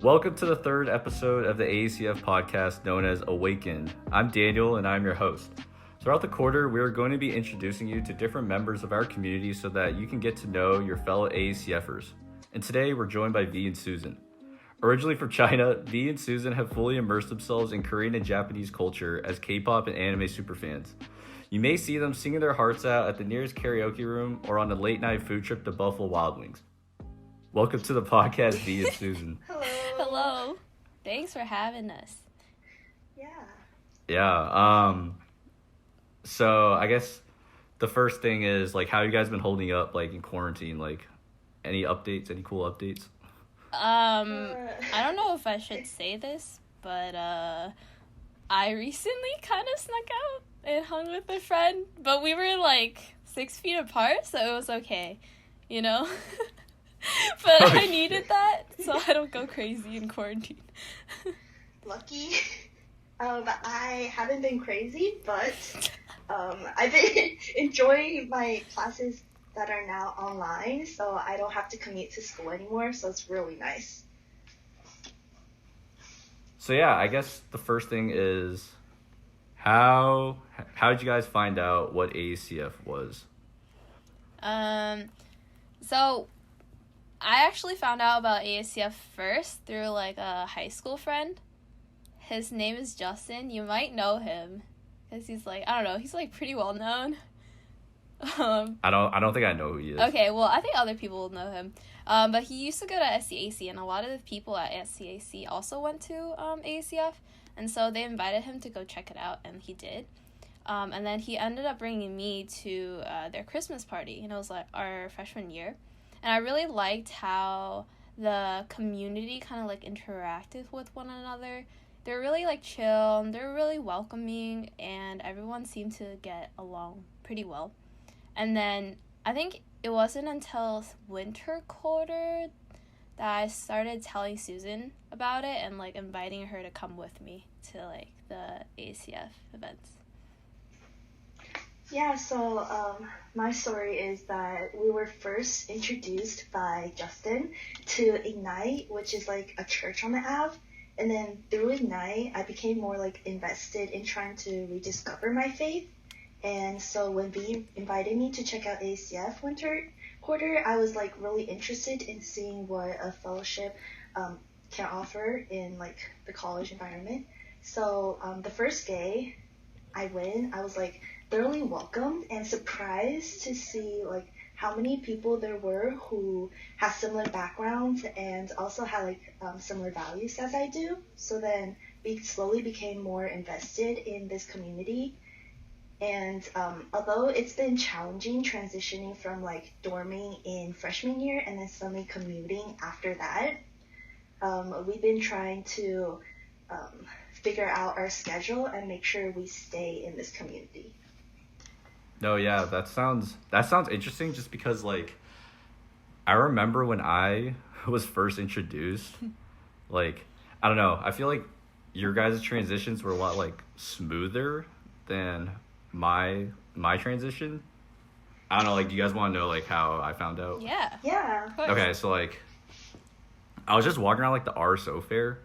Welcome to the third episode of the AACF podcast known as Awakened. I'm Daniel and I'm your host. Throughout the quarter, we are going to be introducing you to different members of our community so that you can get to know your fellow AACFers. And today we're joined by V and Susan. Originally from China, V and Susan have fully immersed themselves in Korean and Japanese culture as K-pop and anime superfans. You may see them singing their hearts out at the nearest karaoke room or on a late night food trip to Buffalo Wild Wings. Welcome to the podcast, V and Susan. Hello. Thanks for having us. Yeah. So I guess the first thing is, like, how you guys been holding up, like, in quarantine? Like, any updates? Any cool updates? I don't know if I should say this, but I recently kind of snuck out and hung with a friend, but we were like 6 feet apart, so it was okay, you know? But I needed that, so I don't go crazy in quarantine. Lucky. I haven't been crazy, but I've been enjoying my classes that are now online, so I don't have to commute to school anymore, so it's really nice. So yeah, I guess the first thing is, how did you guys find out what AACF was? So I actually found out about AACF first through like a high school friend. His name is Justin. You might know him because he's like, I don't know, he's like pretty well known. I don't think I know who he is. Okay, well, I think other people will know him. But he used to go to SCAC, and a lot of the people at SCAC also went to AACF, and so they invited him to go check it out, and he did. And then he ended up bringing me to their Christmas party, and it was like our freshman year. And I really liked how the community kind of like interacted with one another. They're really like chill, and they're really welcoming, and everyone seemed to get along pretty well. And then I think it wasn't until winter quarter that I started telling Susan about it and like inviting her to come with me to like the AACF events. Yeah, so my story is that we were first introduced by Justin to Ignite, which is like a church on the app. And then through Ignite, I became more like invested in trying to rediscover my faith. And so when V invited me to check out AACF winter quarter, I was like really interested in seeing what a fellowship can offer in like the college environment. So the first day I went, I was like thoroughly welcomed and surprised to see like how many people there were who have similar backgrounds and also had like similar values as I do. So then we slowly became more invested in this community. And although it's been challenging transitioning from like dorming in freshman year and then suddenly commuting after that, we've been trying to figure out our schedule and make sure we stay in this community. No, yeah, that sounds interesting just because, like, I remember when I was first introduced, like, I don't know, I feel like your guys' transitions were a lot, like, smoother than my transition. I don't know, like, do you guys want to know, like, how I found out? Yeah. Okay, so, like, I was just walking around, like, the RSO fair,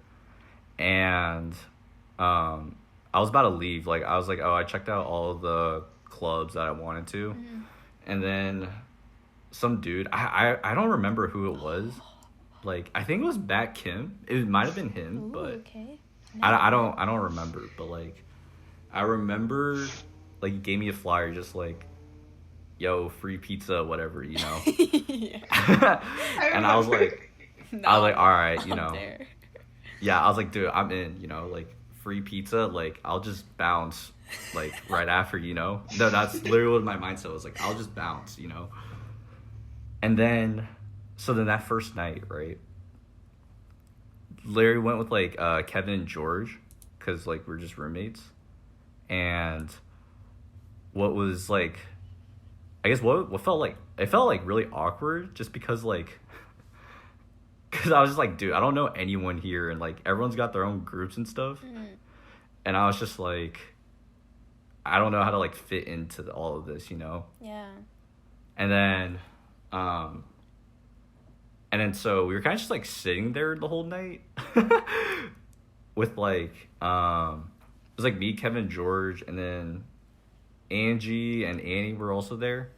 and I was about to leave. Like, I was like, oh, I checked out all of the clubs that I wanted to, and then some dude, I don't remember who it was. Like, I think it was Bat Kim. It might have been him. Ooh, but okay. I don't remember. But like, I remember like he gave me a flyer, just like, yo, free pizza, whatever, you know. Yeah. And I was like, all right, you know. There. Yeah, I was like, dude, I'm in, you know, like, free pizza, like, I'll just bounce, like, right after, you know? No, that's literally what my mindset was, like, I'll just bounce, you know? And then, so then that first night, right, Larry went with, like, Kevin and George, because, like, we're just roommates, and what was, like, I guess what felt like, it felt, like, really awkward, just because, like, because I was just like, dude, I don't know anyone here, and like everyone's got their own groups and stuff, and I was just like, I don't know how to like fit into all of this, you know? Yeah. And then And then so we were kind of just like sitting there the whole night with like it was like me, Kevin, George, and then Angie and Annie were also there.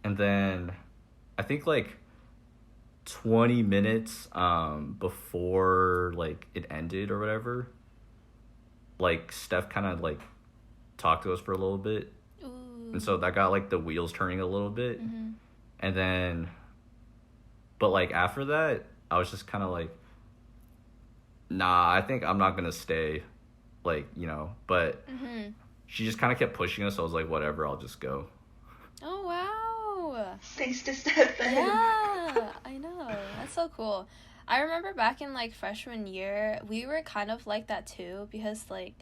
And then I think like 20 minutes before like it ended or whatever, like Steph kind of like talked to us for a little bit. Ooh. And so that got like the wheels turning a little bit. Mm-hmm. And then but like after that I was just kind of like, nah, I think I'm not gonna stay, like, you know. But Mm-hmm. she just kind of kept pushing us, so I was like, whatever, I'll just go. Oh, wow. Thanks to Stefan. Yeah, I know. That's so cool. I remember back in like freshman year, we were kind of like that too, because like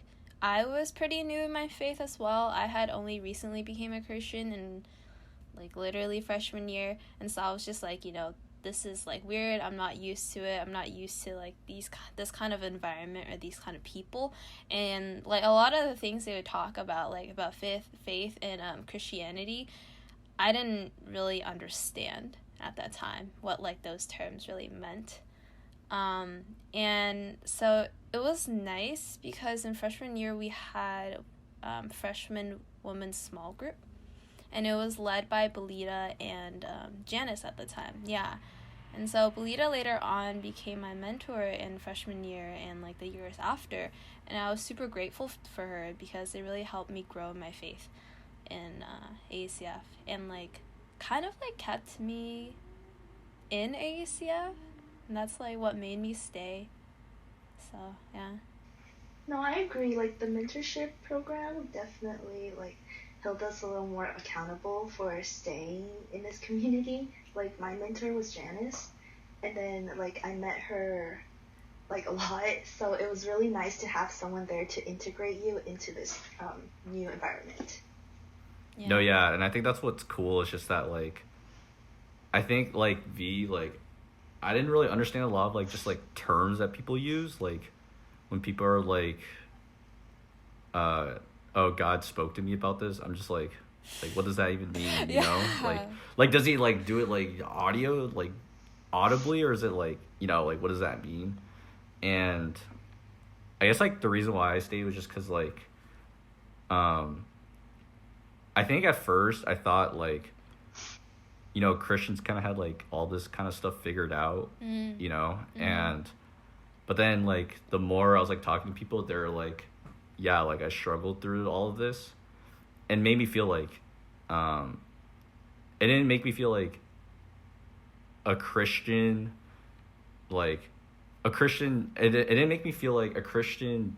I was pretty new in my faith as well. I had only recently became a Christian in like literally freshman year, and so I was just like, you know, this is like weird. I'm not used to it. I'm not used to like this kind of environment or these kind of people. And like a lot of the things they would talk about, like about faith and Christianity, I didn't really understand at that time what like those terms really meant. And so it was nice because in freshman year we had freshman women's small group, and it was led by Belita and Janice at the time. Yeah. And so Belita later on became my mentor in freshman year and like the years after, and I was super grateful for her because it really helped me grow in my faith in AACF, and like kind of like kept me in AACF, and that's like what made me stay. So yeah. No, I agree. Like the mentorship program definitely like held us a little more accountable for staying in this community. Like my mentor was Janice, and then like I met her like a lot, so it was really nice to have someone there to integrate you into this new environment. Yeah. No, yeah, and I think that's what's cool. It's just that like I think like like I didn't really understand a lot of like just like terms that people use, like when people are like oh, God spoke to me about this. I'm just like what does that even mean, you know? Like does he like do it like audio, like audibly, or is it like, you know, like what does that mean? And I guess like the reason why I stayed was just because like I think at first I thought like, you know, Christians kind of had like all this kind of stuff figured out, you know, and but then like the more I was like talking to people, they're like, yeah, like I struggled through all of this, and made me feel like it didn't make me feel like a Christian, like a Christian, it didn't make me feel like a Christian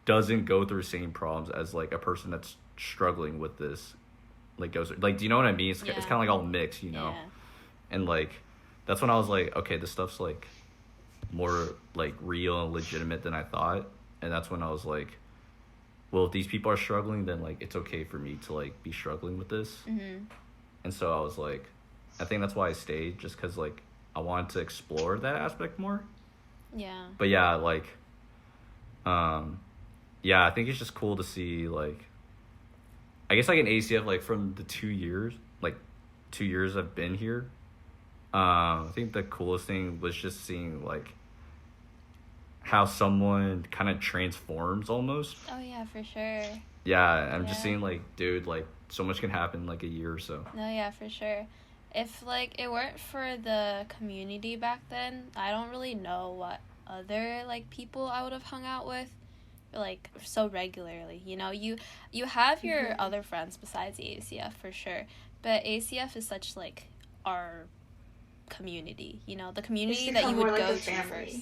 doesn't go through the same problems as like a person that's struggling with this, like goes, like, do you know what I mean? It's kind of like all mixed, you know. Yeah. And like that's when I was like, okay, this stuff's like more like real and legitimate than I thought. And that's when I was like, well, if these people are struggling, then like it's okay for me to like be struggling with this. And so I was like, I think that's why I stayed, just because like I wanted to explore that aspect more. Yeah. But yeah, like yeah, I think it's just cool to see like, I guess like in ACF, like from the 2 years I've been here, I think the coolest thing was just seeing like how someone kind of transforms almost. Oh yeah, for sure. Yeah, I'm just seeing like, dude, like so much can happen in like a year or so. No, yeah, for sure. If like it weren't for the community back then, I don't really know what other like people I would have hung out with like so regularly. You know, you have your other friends besides ACF for sure, but ACF is such like our community, you know, the community that you would like go to family. first.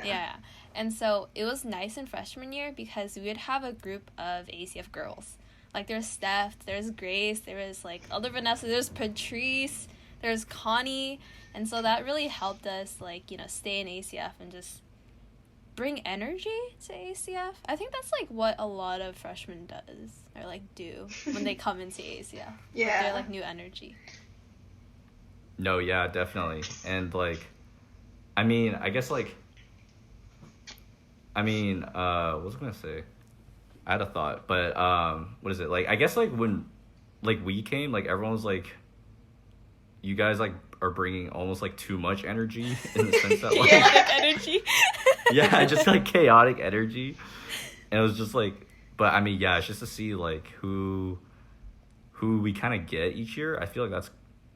Yeah. And so it was nice in freshman year because we would have a group of ACF girls. Like there's Steph, there's Grace, there was like other Vanessa, there's Patrice, there's Connie, and so that really helped us like, you know, stay in ACF and just bring energy to ACF. I think that's like what a lot of freshmen does or like do when they come into ACF. Yeah. They're like new energy. No, yeah, definitely. And like, I mean, I guess like, what was I gonna say? I had a thought, but what is it? Like, I guess like when like we came, like everyone was like you guys like are bringing almost like too much energy in the sense that like Chaotic energy. yeah, just like chaotic energy. And it was just like, but I mean, yeah, it's just to see like who we kind of get each year. I feel like that's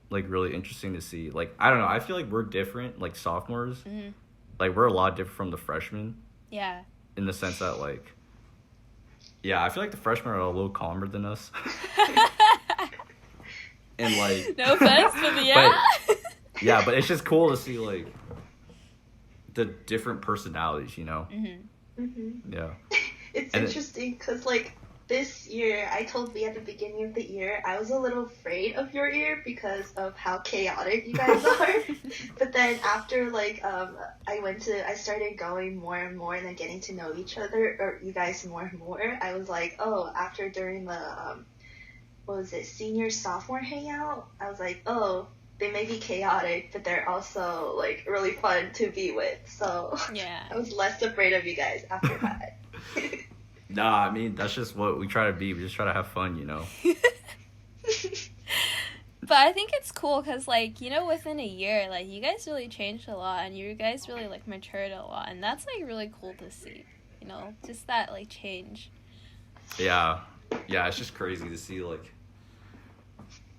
like really interesting to see. Like, I don't know, I feel like we're different, like sophomores. Mm-hmm. Like, we're a lot different from the freshmen. Yeah. In the sense that like, yeah, I feel like the freshmen are a little calmer than us. And like, no offense, but yeah. But, yeah, but it's just cool to see like the different personalities, you know. Mm-hmm. Mm-hmm. Yeah. It's interesting because like this year, I told Lee at the beginning of the year, I was a little afraid of your year because of how chaotic you guys are. But then after like I started going more and more and then getting to know each other or you guys more and more. I was like, oh, after during the what was it, senior sophomore hangout, I was like, oh, they may be chaotic, but they're also like really fun to be with. So yeah, I was less afraid of you guys after that. Nah, I mean, that's just what we try to be. We just try to have fun, you know. But I think it's cool because, like, you know, within a year, like, you guys really changed a lot and you guys really, like, matured a lot. And that's, like, really cool to see, you know, just that, like, change. Yeah. Yeah, it's just crazy to see, like,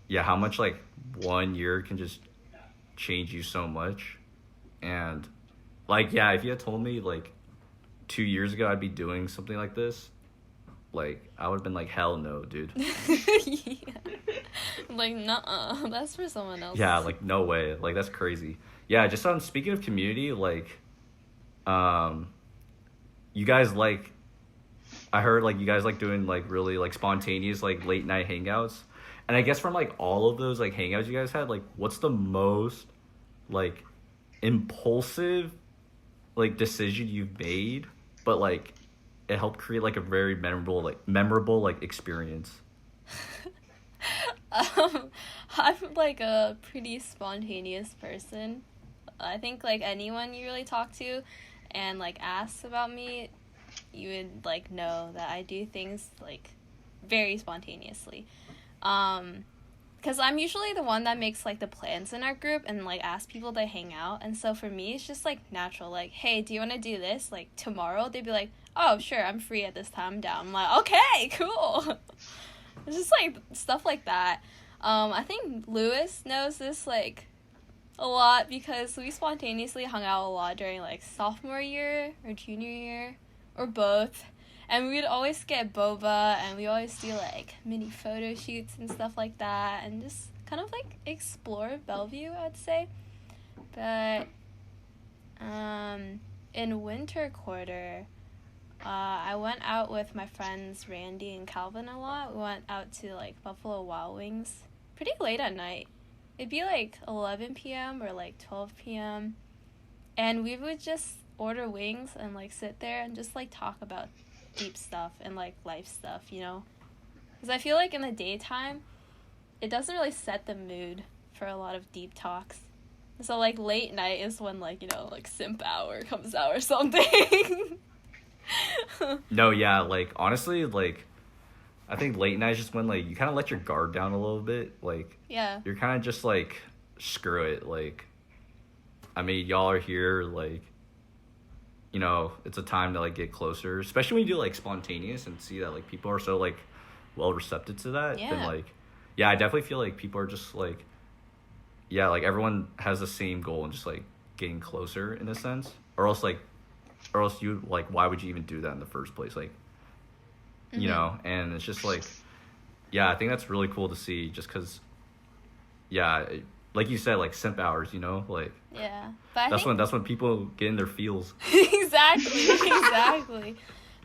yeah, how much, like, 1 year can just change you so much. And, like, yeah, if you had told me, like, 2 years ago I'd be doing something like this, like, I would have been like, hell no, dude. Yeah. Like, nuh-uh, that's for someone else. Yeah, like, no way. Like, that's crazy. Yeah, just on speaking of community, like, you guys, like, I heard, like, you guys like doing, like, really, like, spontaneous, like, late night hangouts. And I guess from, like, all of those, like, hangouts you guys had, like, what's the most, like, impulsive, like, decision you've made, but, like, it helped create, like, a very memorable experience? I'm, like, a pretty spontaneous person. I think, like, anyone you really talk to and, like, ask about me, you would, like, know that I do things, like, very spontaneously. Because I'm usually the one that makes, like, the plans in our group and, like, asks people to hang out. And so for me, it's just, like, natural. Like, hey, do you want to do this? Like, tomorrow? They'd be like, oh, sure, I'm free at this time. I'm down. I'm like, okay, cool. It's just, like, stuff like that. I think Lewis knows this, like, a lot because we spontaneously hung out a lot during, like, sophomore year or junior year or both. And we'd always get boba, and we always do, like, mini photo shoots and stuff like that, and just kind of, like, explore Bellevue, I'd say. But, in winter quarter, I went out with my friends Randy and Calvin a lot. We went out to, like, Buffalo Wild Wings pretty late at night. It'd be, like, 11 p.m. or, like, 12 p.m. And we would just order wings and, like, sit there and just, like, talk about deep stuff and, like, life stuff, you know? Because I feel like in the daytime, it doesn't really set the mood for a lot of deep talks. So, like, late night is when, like, you know, like, simp hour comes out or something. No, yeah, like, honestly, like, I think late night is just when, like, you kind of let your guard down a little bit. Like, yeah. You're kind of just, like, screw it. Like, I mean, y'all are here, like, you know, it's a time to, like, get closer, especially when you do, like, spontaneous and see that, like, people are so, like, well receptive to that. Yeah. Then, like, yeah, I definitely feel like people are just, like, yeah, like, everyone has the same goal and just, like, getting closer in a sense. Or else you, like, why would you even do that in the first place? Like, you know, and it's just, like, yeah, I think that's really cool to see just because, yeah, like you said, like, simp hours, you know, like, yeah, but that's when people get in their feels. exactly.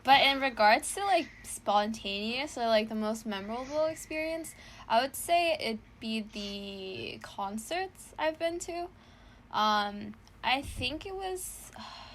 But in regards to, like, spontaneous or, like, the most memorable experience, I would say it'd be the concerts I've been to. I think it was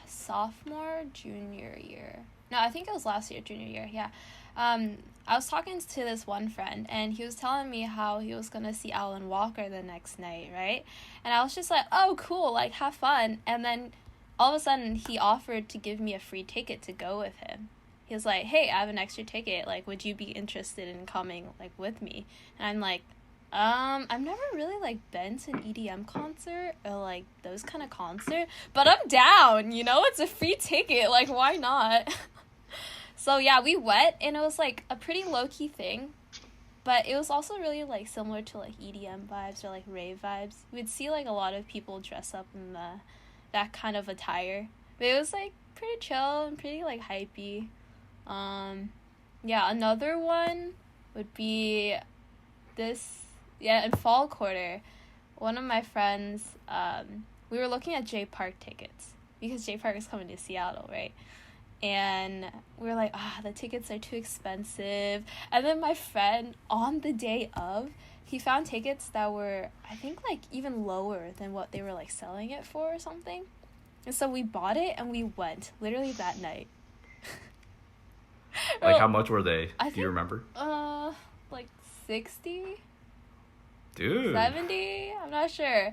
sophomore, junior year. No, I think it was last year, junior year, yeah. I was talking to this one friend, and he was telling me how he was going to see Alan Walker the next night, right? And I was just like, oh, cool, like, have fun. And then all of a sudden, he offered to give me a free ticket to go with him. He was like, hey, I have an extra ticket. Like, would you be interested in coming, like, with me? And I'm like, I've never really, like, been to an EDM concert or, like, those kind of concert, but I'm down, you know? It's a free ticket, like, why not? So, yeah, we went, and it was, like, a pretty low-key thing, but it was also really, like, similar to, like, EDM vibes or, like, rave vibes. We'd see, like, a lot of people dress up in that kind of attire, but it was, like, pretty chill and pretty, like, hypey. Yeah, another one would be in fall quarter, one of my friends, we were looking at J Park tickets because J Park is coming to Seattle, right? And we were like, the tickets are too expensive. And then my friend, on the day of, he found tickets that were, I think, like, even lower than what they were, like, selling it for or something. And so we bought it and we went, literally that night. Like, how much were they? Do you remember? Like 60? Dude. 70? I'm not sure.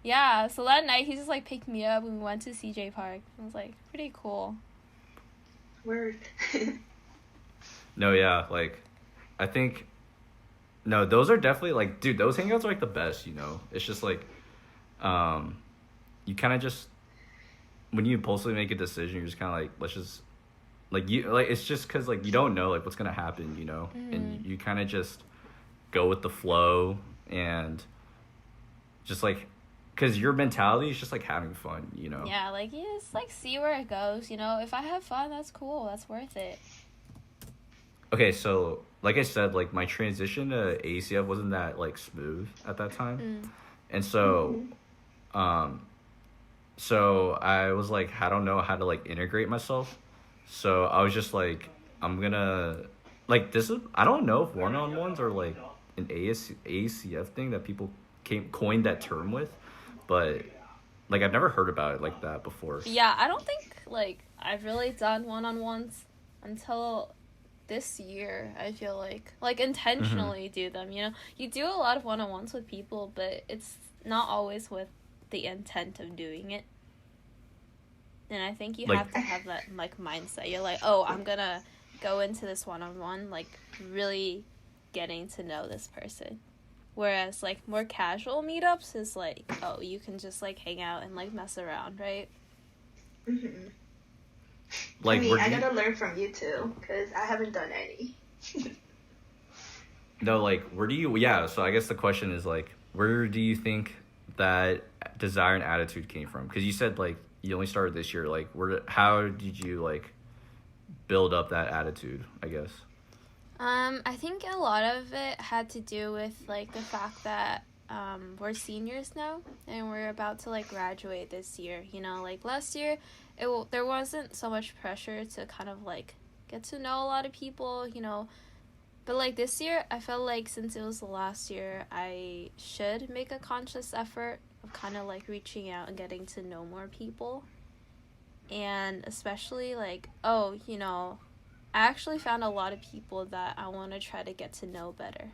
Yeah, so that night he just, like, picked me up and we went to CJ Park. It was, like, pretty cool. Word. No, yeah, like, I think, no, those are definitely, like, dude, those hangouts are, like, the best, you know? It's just, like, you kind of just, when you impulsively make a decision, you're just kind of, like, let's just, like, it's just because, like, you don't know, like, what's going to happen, you know? Mm-hmm. And you kind of just go with the flow and just, like, because your mentality is just, like, having fun, you know? Yeah, like, you just, like, see where it goes, you know? If I have fun, that's cool. That's worth it. Okay, so, like I said, like, my transition to AACF wasn't that, like, smooth at that time. Mm. And so, so I was, like, I don't know how to, like, integrate myself. So I was just, like, I'm gonna, like, this is, I don't know if one-on-ones are, like, an AACF thing that people coined that term with. But, like, I've never heard about it like that before. Yeah, I don't think, like, I've really done one-on-ones until this year, I feel like, intentionally do them, you know? You do a lot of one-on-ones with people, but it's not always with the intent of doing it. And I think you have to have that, like, mindset. You're like, oh, I'm gonna go into this one-on-one, like, really getting to know this person. Whereas, like, more casual meetups is, like, oh, you can just, like, hang out and, like, mess around, right? Mm-hmm. Like, I mean, I gotta learn from you, too, because I haven't done any. No, like, so I guess the question is, like, where do you think that desire and attitude came from? Because you said, like, you only started this year. Like, how did you, like, build up that attitude, I guess? I think a lot of it had to do with, like, the fact that we're seniors now and we're about to, like, graduate this year, you know? Like, last year, there wasn't so much pressure to kind of, like, get to know a lot of people, you know? But, like, this year, I felt like since it was the last year, I should make a conscious effort of kind of, like, reaching out and getting to know more people. And especially, like, oh, you know, I actually found a lot of people that I want to try to get to know better.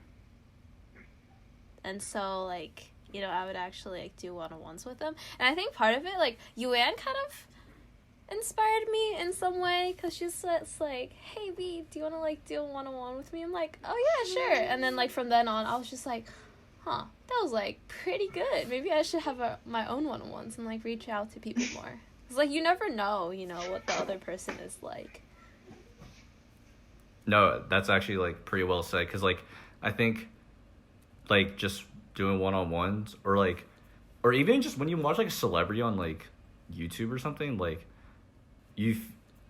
And so, like, you know, I would actually, like, do one-on-ones with them. And I think part of it, like, Yuan kind of inspired me in some way, because she's like, hey, B, do you want to, like, do a one-on-one with me? I'm like, oh, yeah, sure. And then, like, from then on, I was just like, that was, like, pretty good. Maybe I should have my own one-on-ones and, like, reach out to people more. It's like, you never know, you know, what the other person is like. No, that's actually, like, pretty well said, because, like, I think, like, just doing one-on-ones, or even just when you watch, like, a celebrity on, like, YouTube or something, like,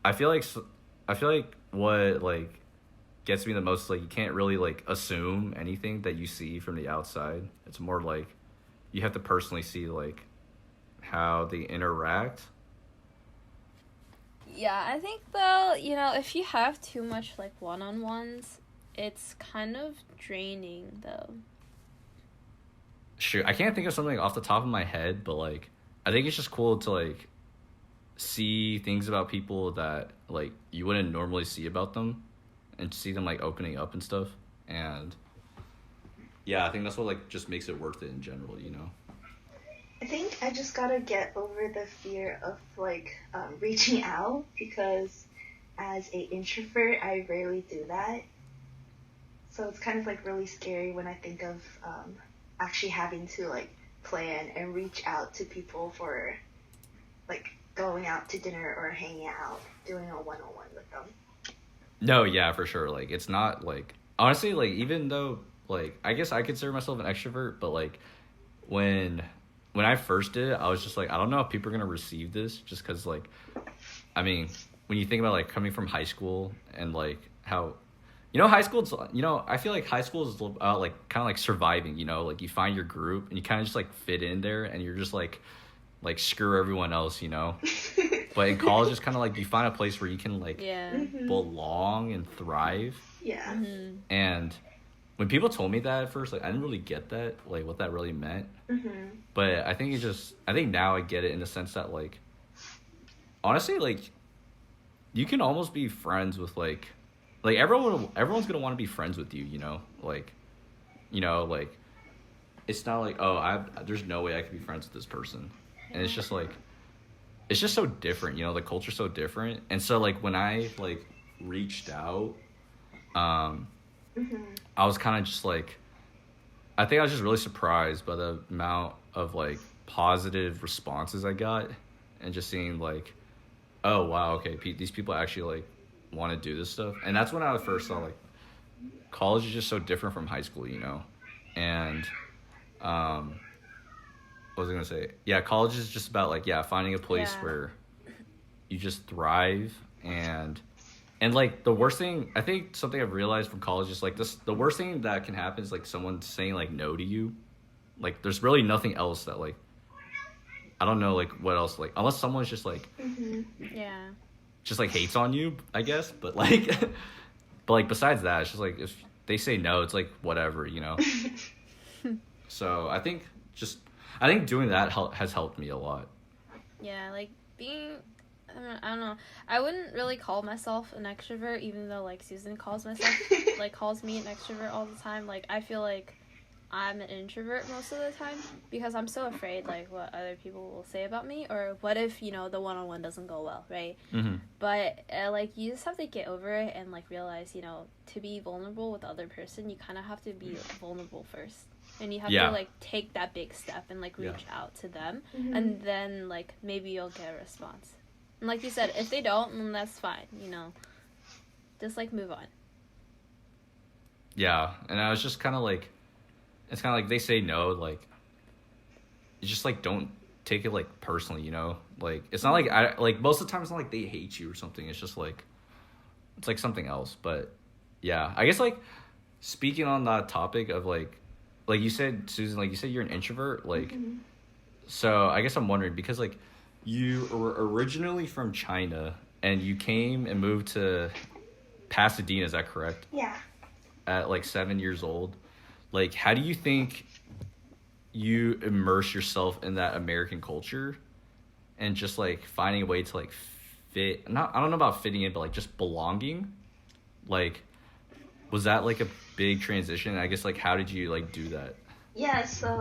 I feel like what, like, gets me the most, like, you can't really, like, assume anything that you see from the outside. It's more, like, you have to personally see, like, how they interact. Yeah, I think, though, you know, if you have too much, like, one-on-ones, it's kind of draining, though. Sure, I can't think of something off the top of my head, but, like, I think it's just cool to, like, see things about people that, like, you wouldn't normally see about them, and see them, like, opening up and stuff, and, yeah, I think that's what, like, just makes it worth it in general, you know? I think I just gotta get over the fear of, like, reaching out, because as an introvert, I rarely do that. So it's kind of like really scary when I think of actually having to like plan and reach out to people for like going out to dinner or hanging out, doing a one-on-one with them. No, yeah, for sure. Like, it's not like, honestly, like, even though, like, I guess I consider myself an extrovert, but like, when I first did it, I was just like, I don't know if people are gonna receive this, just because, like, I mean, when you think about like coming from high school and like how, high school's, I feel like high school is like kind of like surviving, like you find your group and you kind of just like fit in there and you're just like screw everyone else, But in college, it's kind of like you find a place where you can like belong and thrive. Yeah. Mm-hmm. And when people told me that at first, like I didn't really get that, like what that really meant. But I think now I get it in the sense that like, honestly, like you can almost be friends with like everyone's gonna want to be friends with you, like, like it's not like, oh, there's no way I could be friends with this person, and it's just like, it's just so different, the culture's so different. And so like when I like reached out, I was kind of just like, I think I was just really surprised by the amount of like positive responses I got, and just seeing like, oh wow, okay, these people actually like want to do this stuff. And that's when I first saw like college is just so different from high school, and what was I gonna say? Yeah, college is just about like, finding a place where you just thrive. And like the worst thing, I think something I've realized from college is like this, the worst thing that can happen is like someone saying like no to you. Like there's really nothing else that like, I don't know like what else, like unless someone's just like just like hates on you, I guess. But like but like besides that, it's just like if they say no, it's like whatever, So I think doing that has helped me a lot. Yeah, like being, I don't know. I wouldn't really call myself an extrovert, even though like Susan calls me an extrovert all the time. Like I feel like I'm an introvert most of the time because I'm so afraid like what other people will say about me, or what if the one-on-one doesn't go well, right? But like you just have to get over it and like realize to be vulnerable with the other person, you kind of have to be vulnerable first. And you have to like take that big step and like reach out to them, and then like maybe you'll get a response. And like you said, if they don't, then that's fine. Just like move on. Yeah, and I was just kind of like, it's kind of like they say no, like you just like don't take it like personally, Like it's not like like most of the time it's not like they hate you or something. It's just like it's like something else. But yeah, I guess like speaking on that topic of like you said, Susan, like you said you're an introvert, like so I guess I'm wondering, because like you were originally from China and you came and moved to Pasadena, is that correct? Yeah. At like 7 years old. Like, how do you think you immerse yourself in that American culture and just like finding a way to like fit, I don't know about fitting in, but like just belonging? Like, was that like a big transition? I guess like how did you like do that? Yeah, so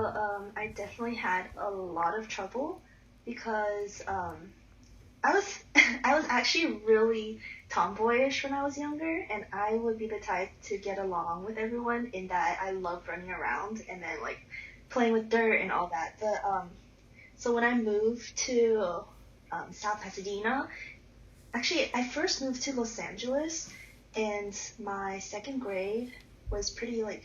I definitely had a lot of trouble because I was actually really tomboyish when I was younger, and I would be the type to get along with everyone in that I loved running around and then like playing with dirt and all that. But so when I moved to South Pasadena, actually I first moved to Los Angeles, and my second grade was pretty like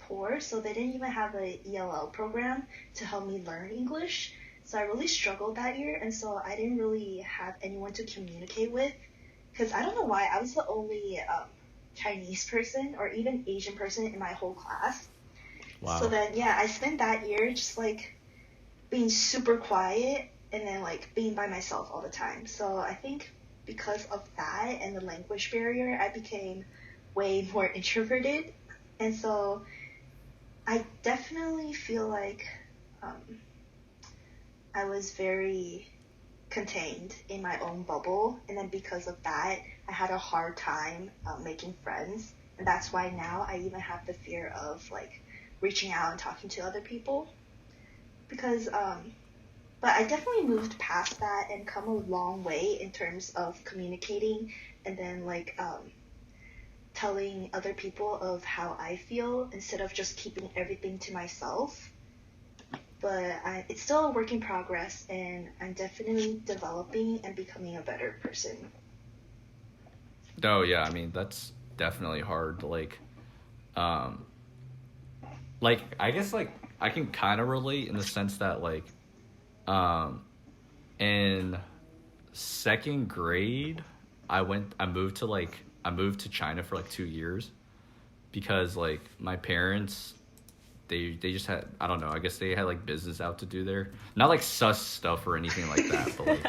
poor, so they didn't even have a ELL program to help me learn English. So I really struggled that year, and so I didn't really have anyone to communicate with, because I don't know why, I was the only Chinese person or even Asian person in my whole class. Wow. So then, I spent that year just like being super quiet and then like being by myself all the time. So I think because of that and the language barrier, I became way more introverted. And so I definitely feel like I was very contained in my own bubble, and then because of that, I had a hard time making friends, and that's why now I even have the fear of like reaching out and talking to other people, because but I definitely moved past that and come a long way in terms of communicating and then like telling other people of how I feel instead of just keeping everything to myself. But it's still a work in progress, and I'm definitely developing and becoming a better person. Oh yeah, I mean that's definitely hard to I guess like I can kind of relate in the sense that like in second grade I moved to China for like 2 years because like my parents they just had, I don't know, I guess they had like business out to do there, not like sus stuff or anything like that, but like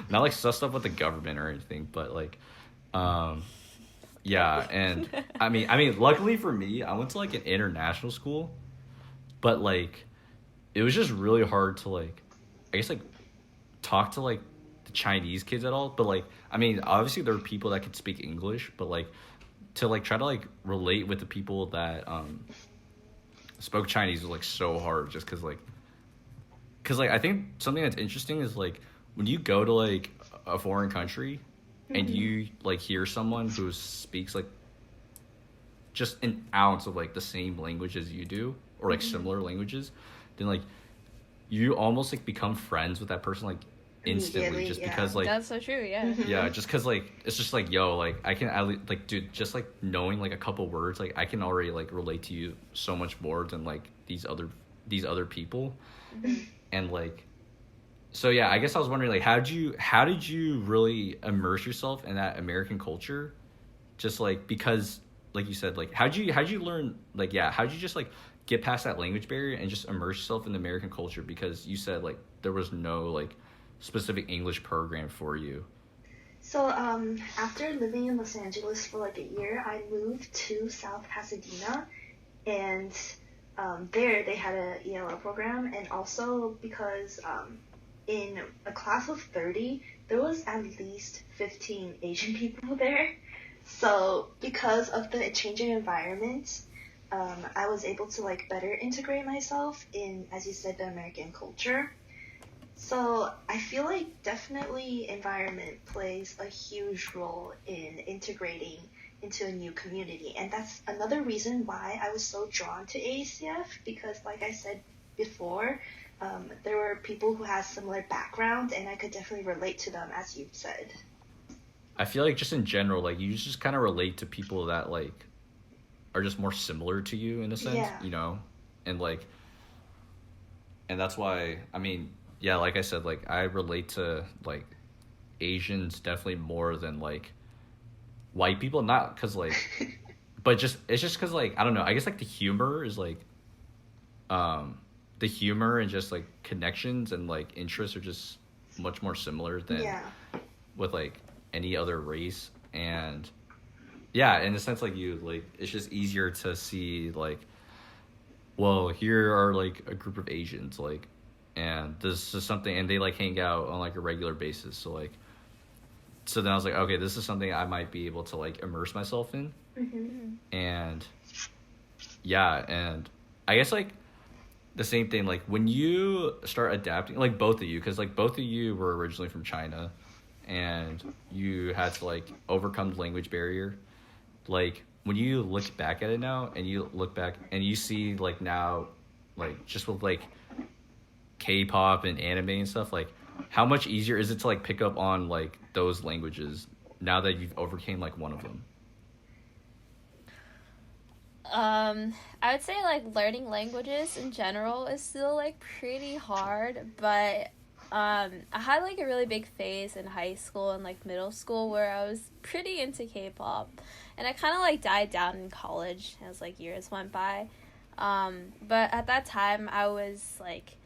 not like sus stuff with the government or anything, but like yeah. And I mean luckily for me I went to like an international school, but like it was just really hard to like I guess like talk to like the Chinese kids at all. But like I mean obviously there were people that could speak English, but like to like try to like relate with the people that spoke Chinese was like so hard, just because I think something that's interesting is like when you go to like a foreign country and you like hear someone who speaks like just an ounce of like the same language as you do, or like similar languages, then like you almost like become friends with that person like instantly, just because like that's so true. Yeah, just because like it's just like, yo, like I can at least like, dude, just like knowing like a couple words, like I can already like relate to you so much more than like these other people. And like so yeah, I guess I was wondering like how did you really immerse yourself in that American culture, just like because like you said, like how'd you learn, like how'd you just like get past that language barrier and just immerse yourself in the American culture, because you said like there was no like specific English program for you? So after living in Los Angeles for like a year, I moved to South Pasadena, and there they had a ELL program, and also because in a class of 30, there was at least 15 Asian people there. So because of the changing environment, I was able to like better integrate myself in, as you said, the American culture. So I feel like definitely environment plays a huge role in integrating into a new community. And that's another reason why I was so drawn to AACF, because like I said before, there were people who had similar background, and I could definitely relate to them, as you've said. I feel like just in general, like you just kind of relate to people that like are just more similar to you in a sense, you know? And like, and that's why, I mean, yeah, like I said, like I relate to like Asians definitely more than like white people, not because like but just it's just because like I don't know, I guess like the humor is like the humor and just like connections and like interests are just much more similar than with like any other race. And yeah, in a sense like you, like it's just easier to see like, well, here are like a group of Asians, like, and this is something, and they like hang out on like a regular basis, so like, so then I was like, okay, this is something I might be able to like immerse myself in. And yeah, and I guess like the same thing, like when you start adapting, like both of you, because like both of you were originally from China and you had to like overcome the language barrier, like when you look back at it now and you look back and you see like now, like just with like K-pop and anime and stuff, like how much easier is it to like pick up on like those languages now that you've overcame like one of them? I would say like learning languages in general is still like pretty hard, but I had like a really big phase in high school and like middle school where I was pretty into K-pop, and I kind of like died down in college as like years went by. But at that time I was like,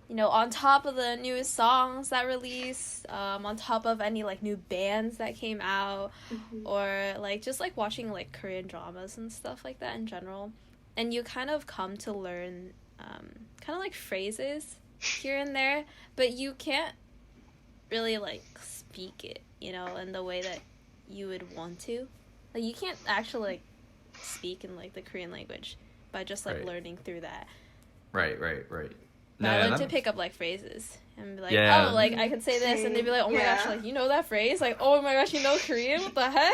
you know, on top of the newest songs that released, on top of any like new bands that came out, or like just like watching like Korean dramas and stuff like that in general. And you kind of come to learn kind of like phrases here and there, but you can't really like speak it, you know, in the way that you would want to. Like you can't actually like speak in like the Korean language by just like learning through that. Right. But I learned to pick up like phrases and be like, oh, like I could say this, and they'd be like, oh my gosh, like you know that phrase? Like, oh my gosh, you know Korean? What the heck?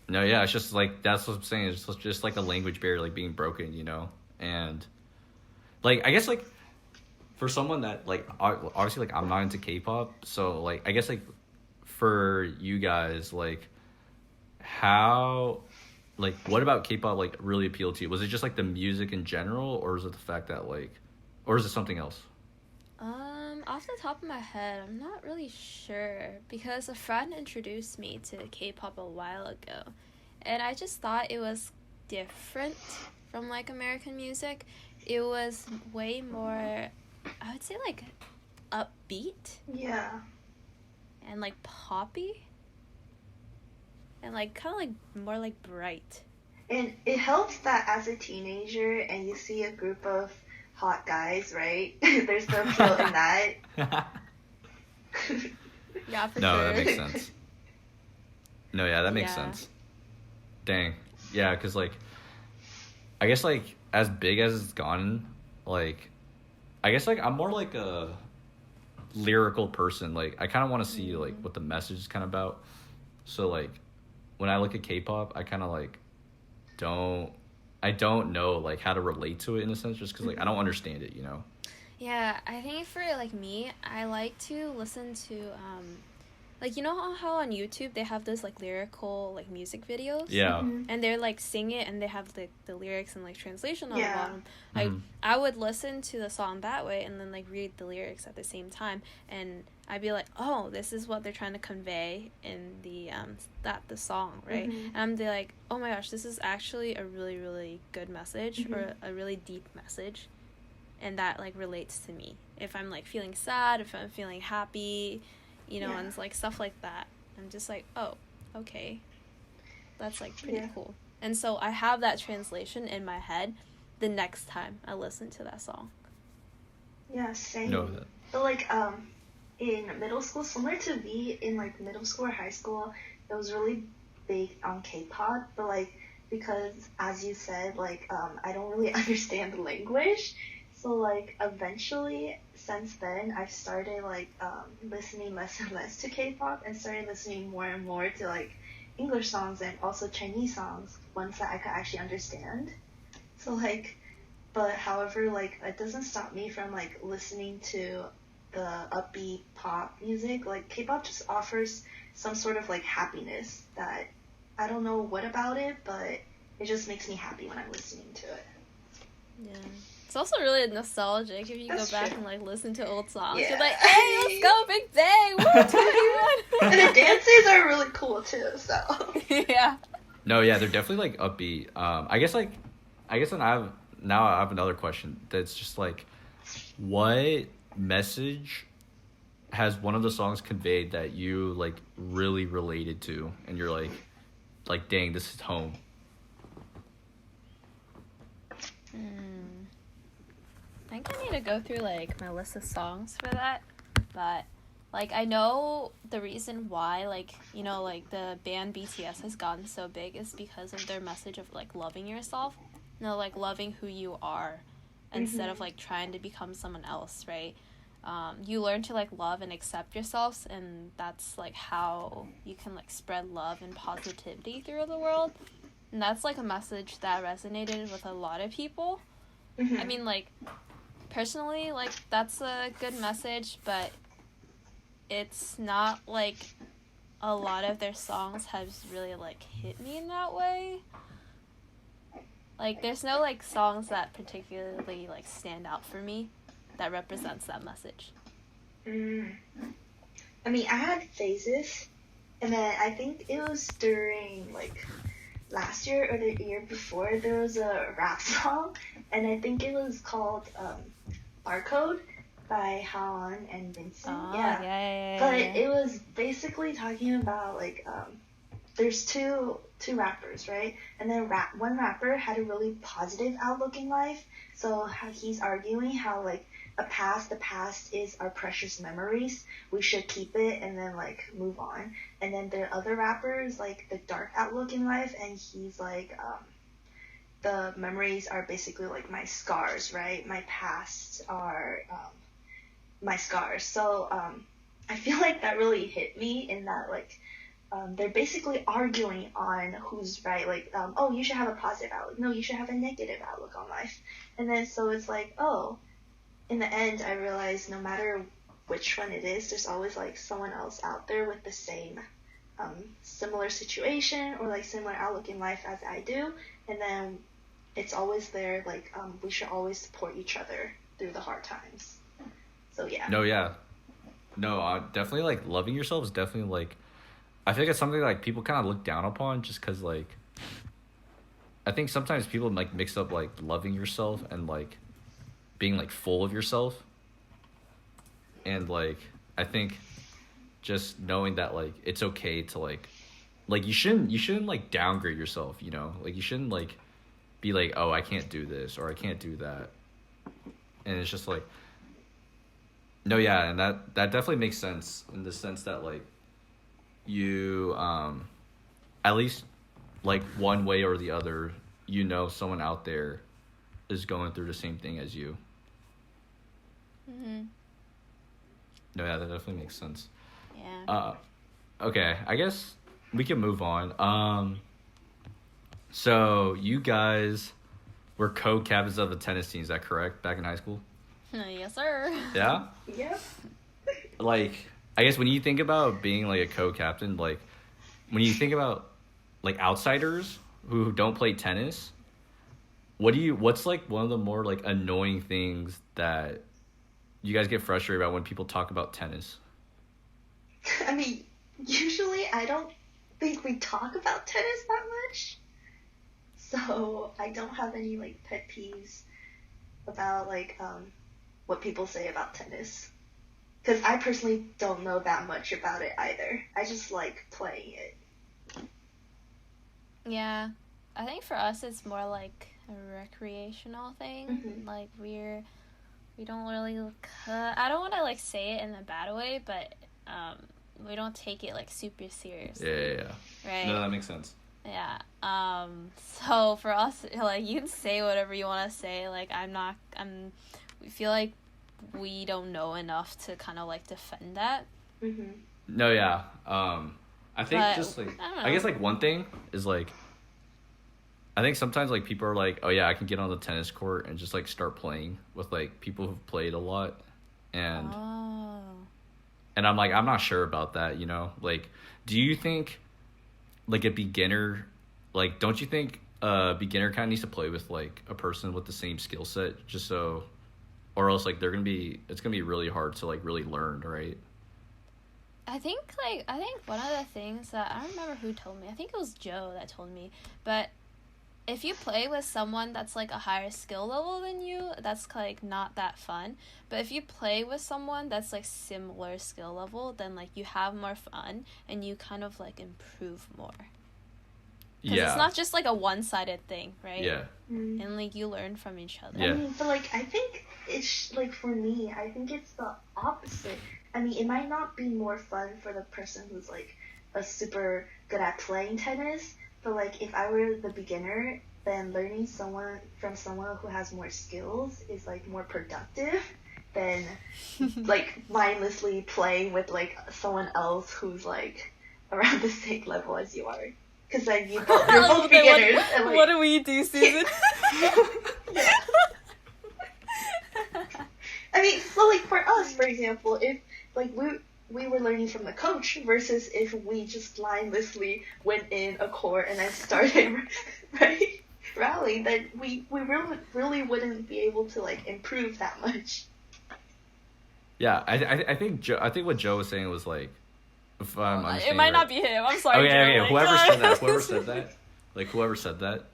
No, yeah, it's just like that's what I'm saying. It's just like a language barrier like being broken, you know, and like I guess like for someone that like obviously like I'm not into K-pop, so like I guess like for you guys like how like what about K-pop like really appealed to you? Was it just like the music in general, or is it the fact that like, or is it something else? Off the top of my head, I'm not really sure because a friend introduced me to K-pop a while ago, and I just thought it was different from like American music. It was way more, I would say like upbeat Yeah. and like poppy and like kind of like more like bright. And it helps that as a teenager and you see a group of hot guys, right? There's no appeal in that. Yeah, for No, sure. that makes sense. No, yeah, that makes Yeah. sense. Dang. Yeah, because, like, I guess, like, as big as it's gotten, like, I guess, like, I'm more like a lyrical person. Like, I kind of want to see, like, what the message is kind of about. So, like, when I look at K-pop, I kind of, like, I don't know, like, how to relate to it in a sense, just because, like, I don't understand it, you know? Yeah, I think for like me, I like to listen to like you know how on YouTube they have those like lyrical like music videos? Yeah. And they're like sing it and they have the lyrics and like translation on Yeah. the bottom. Like I would listen to the song that way and then like read the lyrics at the same time, and I'd be like, oh, this is what they're trying to convey in the the song, right? And I'm like, oh my gosh, this is actually a really, really good message or a really deep message, and that like relates to me. If I'm like feeling sad, if I'm feeling happy, you know, and it's like stuff like that. I'm just like, oh, okay, that's like pretty cool. And so I have that translation in my head the next time I listen to that song. Yeah, same. No. But like in middle school, similar to me in like middle school or high school, it was really big on K-pop, but like because as you said, like I don't really understand the language. So like eventually since then I've started like listening less and less to K-pop and started listening more and more to like English songs and also Chinese songs, ones that I could actually understand. So like, but however, like it doesn't stop me from like listening to the upbeat pop music. Like K-pop just offers some sort of like happiness that I don't know what about it, but it just makes me happy when I'm listening to it. Yeah. It's also really nostalgic if you That's go back true. and like listen to old songs. Yeah. You're like, hey, let's go, Big Bang! Woo, 21! And the dances are really cool too, so. Yeah. No, yeah, they're definitely like upbeat. I guess then I have another question that's just like, what message has one of the songs conveyed that you like really related to, and you're like dang, this is home. I think I need to go through like my list of songs for that, but like I know the reason why like, you know, like the band BTS has gotten so big is because of their message of like loving yourself, you know, like loving who you are instead of like trying to become someone else, right? You learn to like love and accept yourselves, and that's like how you can like spread love and positivity through the world. And that's like a message that resonated with a lot of people. I mean, like personally, like that's a good message, but it's not like a lot of their songs has really like hit me in that way. Like there's no like songs that particularly like stand out for me that represents that message. I mean, I had phases, and then I think it was during like last year or the year before, there was a rap song, and I think it was called Barcode by Hu and Vanessa. Yeah. But it was basically talking about like there's two rappers, right? And then one rapper had a really positive outlook in life. So how he's arguing how like the past is our precious memories. We should keep it and then like move on. And then the other rapper is like the dark outlook in life, and he's like the memories are basically like my scars, right? My past are my scars. So I feel like that really hit me in that like they're basically arguing on who's right. Like, oh, you should have a positive outlook. No, you should have a negative outlook on life. And then so it's like, oh, in the end, I realized no matter which one it is, there's always like someone else out there with the same similar situation or like similar outlook in life as I do. And then it's always there. Like, we should always support each other through the hard times. So yeah. No, definitely like loving yourself is definitely like, I think it's something like people kind of look down upon just because like, I think sometimes people like mix up like loving yourself and like being like full of yourself. And like, I think just knowing that like it's okay to like you shouldn't like downgrade yourself, you know? Like you shouldn't like be like, oh, I can't do this or I can't do that. And it's just like, no, yeah, and that definitely makes sense in the sense that like you at least like one way or the other, you know, someone out there is going through the same thing as you. Mm-hmm. No, yeah, that definitely makes sense. Yeah. Okay, I guess we can move on. So you guys were co-captains of the tennis team, is that correct? Back in high school? Yes, sir. Yeah? Yep. Like, I guess when you think about being like a co-captain, like when you think about like outsiders who don't play tennis, what's like one of the more like annoying things that you guys get frustrated about when people talk about tennis? I mean, usually I don't think we talk about tennis that much. So I don't have any like pet peeves about like what people say about tennis. Because I personally don't know that much about it either. I just like playing it. Yeah. I think for us it's more like a recreational thing. Mm-hmm. Like we don't really I don't want to like say it in a bad way, but we don't take it like super seriously. Yeah. Right? No, that makes sense. Yeah. So for us, like, you can say whatever you want to say. Like, we feel like we don't know enough to kind of like defend that. Mm-hmm. No, yeah. I think just like, I guess like one thing is like, I think sometimes like people are like, oh yeah, I can get on the tennis court and just like start playing with like people who've played a lot. And I'm like, I'm not sure about that, you know? Like, do you think like a beginner, like, don't you think a beginner kind of needs to play with like a person with the same skill set just so, or else like it's gonna be really hard to like really learn, right? I think one of the things that, I don't remember who told me, I think it was Joe that told me, but if you play with someone that's like a higher skill level than you, that's like not that fun. But if you play with someone that's like similar skill level, then like you have more fun and you kind of like improve more. Because it's not just like a one-sided thing, right? Yeah. Mm-hmm. And like you learn from each other. Yeah. I mean, but like I think it's like for me, I think it's the opposite. I mean, it might not be more fun for the person who's like a super good at playing tennis. But like if I were the beginner, then learning from someone who has more skills is like more productive than like mindlessly playing with like someone else who's like around the same level as you are. Because like you're both beginners. What do we do, Susan? I mean, so like for us, for example, if like we were learning from the coach versus if we just mindlessly went in a court and then started right rallying, then we really wouldn't be able to like improve that much. Yeah, I think what Joe was saying was like, if I'm understanding it might right. not be him. I'm sorry. Okay. Joe. Whoever said that,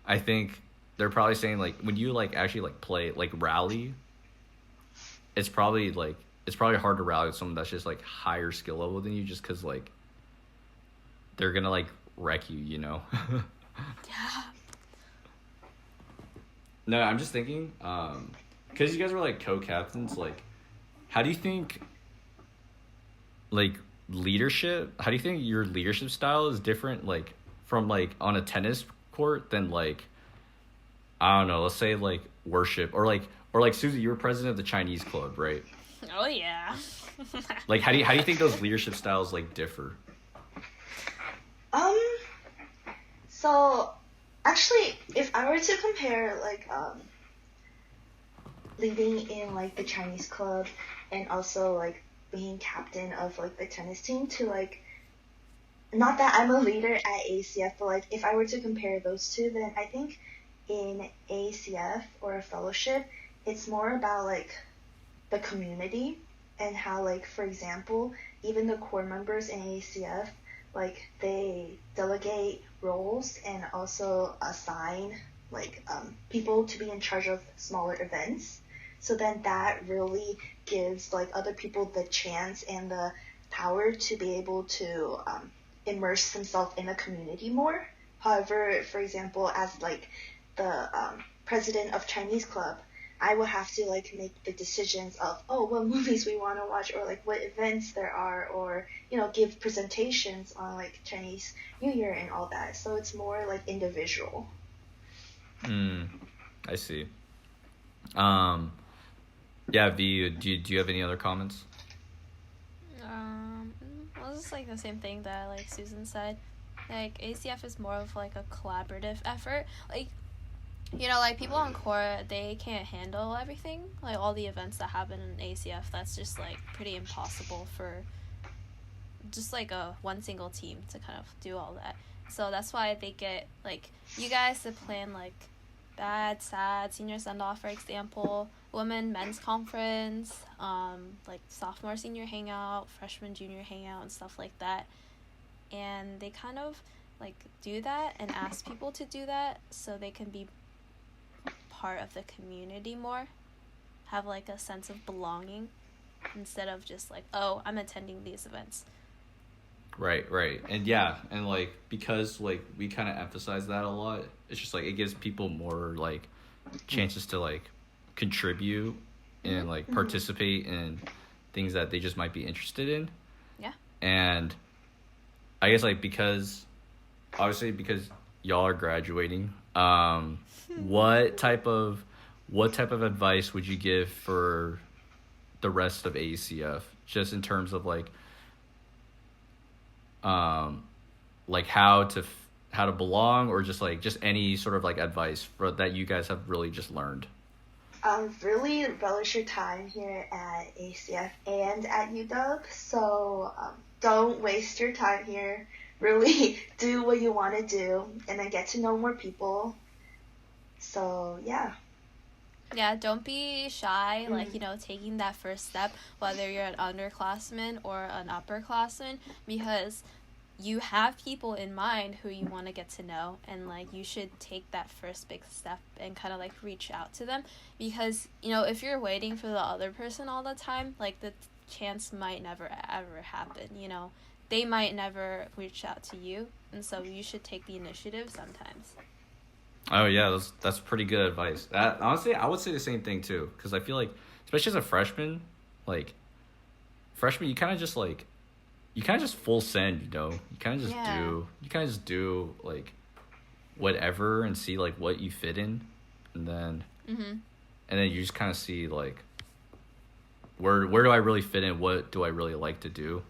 I think they're probably saying like when you like actually like play like rally, it's probably hard to rally with someone that's just like higher skill level than you, just because like they're gonna like wreck you, you know. Yeah. No, I'm just thinking, because you guys were like co-captains, like how do you think like leadership, how do you think your leadership style is different like from like on a tennis court than like, I don't know, let's say like worship or like Susie, you were president of the Chinese club, right? Oh yeah. Like, how do you think those leadership styles like differ? So actually, if I were to compare like leading in like the Chinese club and also like being captain of like the tennis team to like, not that I'm a leader at AACF, but like if I were to compare those two, then I think in AACF or a fellowship, it's more about like the community and how like, for example, even the core members in AACF, like they delegate roles and also assign like people to be in charge of smaller events. So then that really gives like other people the chance and the power to be able to immerse themselves in a community more. However, for example, as like the president of Chinese club, I will have to like make the decisions of, oh, what movies we want to watch, or like what events there are, or give presentations on like Chinese New Year and all that. So it's more like individual. I see. Yeah, V, do you have any other comments? Well, it's like the same thing that like Susan said. Like ACF is more of like a collaborative effort. Like, like people on core, they can't handle everything. Like all the events that happen in ACF, that's just like pretty impossible for just like a one single team to kind of do all that. So that's why they get like you guys to plan like bad, sad, senior send-off, for example, men's conference, like sophomore, senior hangout, freshman, junior hangout, and stuff like that. And they kind of like do that and ask people to do that so they can be part of the community more, have like a sense of belonging instead of just like, oh, I'm attending these events. Right. And yeah, and like because like we kind of emphasize that a lot, it's just like it gives people more like chances to like contribute and like participate in things that they just might be interested in. Yeah. And I guess like because y'all are graduating, what type of advice would you give for the rest of AACF, just in terms of like how to belong, or just any sort of like advice that you guys have really just learned? Really relish your time here at ACF and at UW. So don't waste your time here. Really do what you want to do and then get to know more people. So yeah. Yeah, don't be shy, like, taking that first step, whether you're an underclassman or an upperclassman, because you have people in mind who you want to get to know, and, like, you should take that first big step and kind of, like, reach out to them, because, if you're waiting for the other person all the time, like, the chance might never, ever happen, They might never reach out to you, and so you should take the initiative sometimes. Oh yeah, that's pretty good advice. That honestly, I would say the same thing too, because I feel like, especially as a freshman, you kind of just full send, you kind of just do like whatever and see like what you fit in, and then you just kind of see like where do I really fit in, what do I really like to do,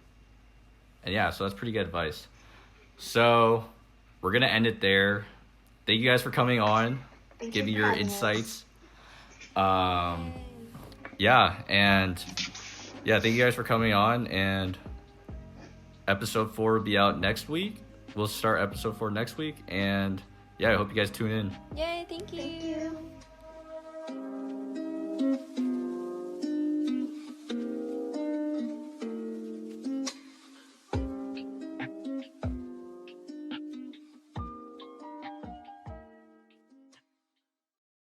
and yeah, so that's pretty good advice. So we're gonna end it there. Thank you guys for coming on, giving your insights. Thank you guys for coming on, and episode 4 will be out next week. We'll start episode 4 next week, and I hope you guys tune in. Yay, thank you. Thank you.